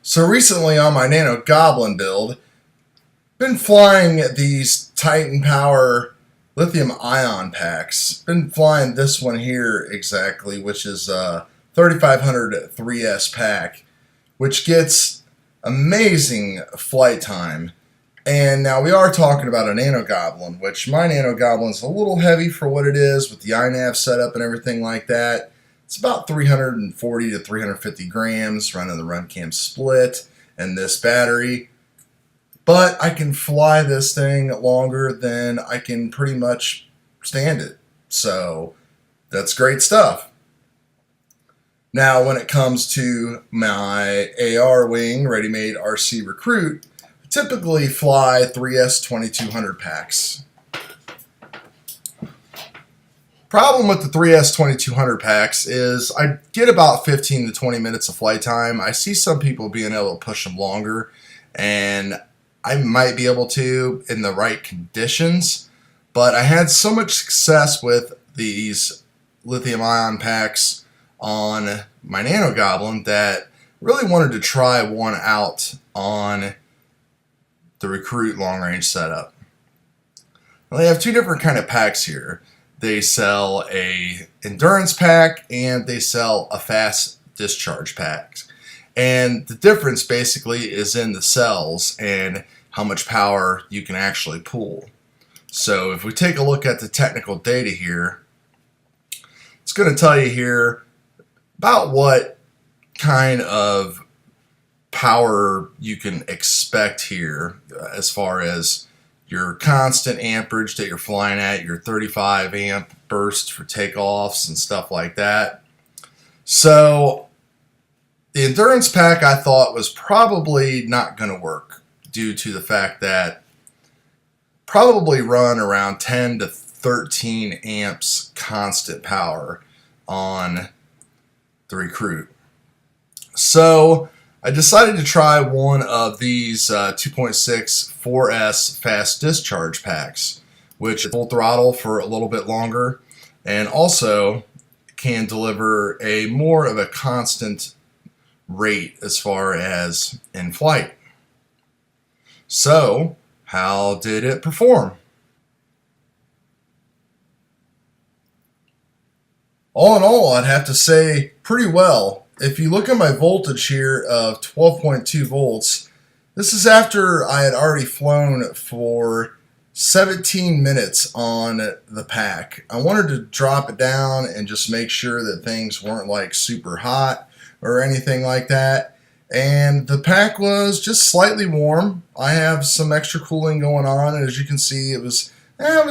So recently on my NANO GOBLIN build, been flying these Titan Power lithium ion packs. Been flying this one here exactly, which is a 3500 3S pack, which gets amazing flight time. And now we are talking about a NANO GOBLIN, which my NANO GOBLIN is a little heavy for what it is with the iNav setup and everything like that. It's about 340 to 350 grams running the RunCam split and this battery. But I can fly this thing longer than I can pretty much stand it. So that's great stuff. Now when it comes to my AR wing ready-made RC Recruit, I typically fly 3S 2200 packs. Problem with the 3S 2200 packs is I get about 15 to 20 minutes of flight time. I see some people being able to push them longer, and I might be able to in the right conditions, but I had so much success with these lithium ion packs on my NANO GOBLIN that I really wanted to try one out on the Recruit long range setup. Now, they have two different kind of packs here. They sell a endurance pack and they sell a fast discharge pack. And the difference basically is in the cells and how much power you can actually pull. So if we take a look at the technical data here, it's going to tell you here about what kind of power you can expect here as far as your constant amperage that you're flying at, your 35 amp burst for takeoffs and stuff like that. So the endurance pack I thought was probably not going to work due to the fact that probably run around 10 to 13 amps constant power on the Recruit. So I decided to try one of these 2.6 4S fast discharge packs, which is full throttle for a little bit longer and also can deliver a more of a constant rate as far as in flight. So, how did it perform? All in all, I'd have to say pretty well. If you look at my voltage here of 12.2 volts, this is after I had already flown for 17 minutes on the pack. I wanted to drop it down and just make sure that things weren't like super hot or anything like that. And the pack was just slightly warm. I have some extra cooling going on, and as you can see, it was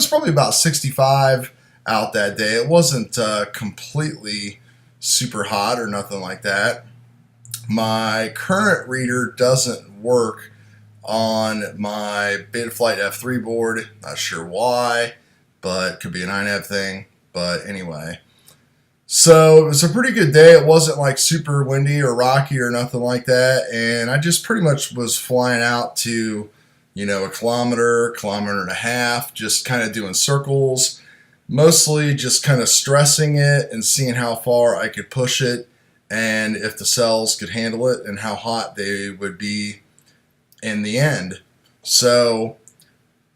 probably about 65 out that day. It wasn't completely super hot or nothing like that. My current reader doesn't work on my Betaflight F3 board. Not sure why, but could be an iNav thing. But anyway, so it was a pretty good day. It wasn't like super windy or rocky or nothing like that, and I just pretty much was flying out to, a kilometer and a half, just kind of doing circles. Mostly just kind of stressing it and seeing how far I could push it and if the cells could handle it and how hot they would be in the end. So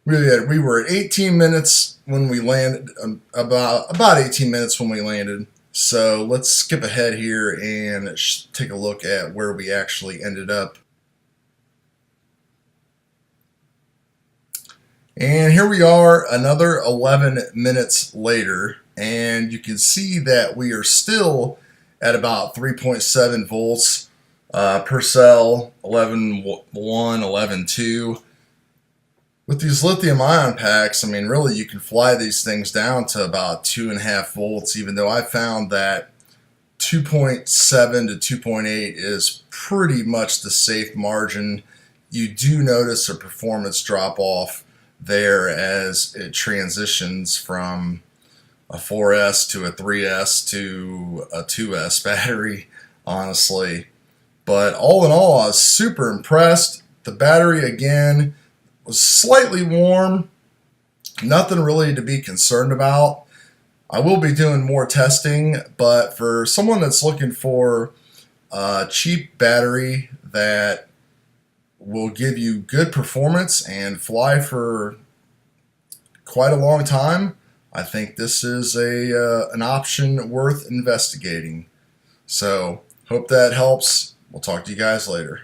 we were at 18 minutes when we landed, about 18 minutes when we landed. So let's skip ahead here and take a look at where we actually ended up. And here we are another 11 minutes later, and you can see that we are still at about 3.7 volts per cell, 11.1, 11.2. With these lithium ion packs, I mean, really you can fly these things down to about 2.5 volts, even though I found that 2.7 to 2.8 is pretty much the safe margin. You do notice a performance drop off there as it transitions from a 4S to a 3S to a 2S battery, honestly. But all in all, I was super impressed. The battery, again, was slightly warm. Nothing really to be concerned about. I will be doing more testing, but for someone that's looking for a cheap battery that will give you good performance and fly for quite a long time, I think this is an option worth investigating. So, hope that helps. We'll talk to you guys later.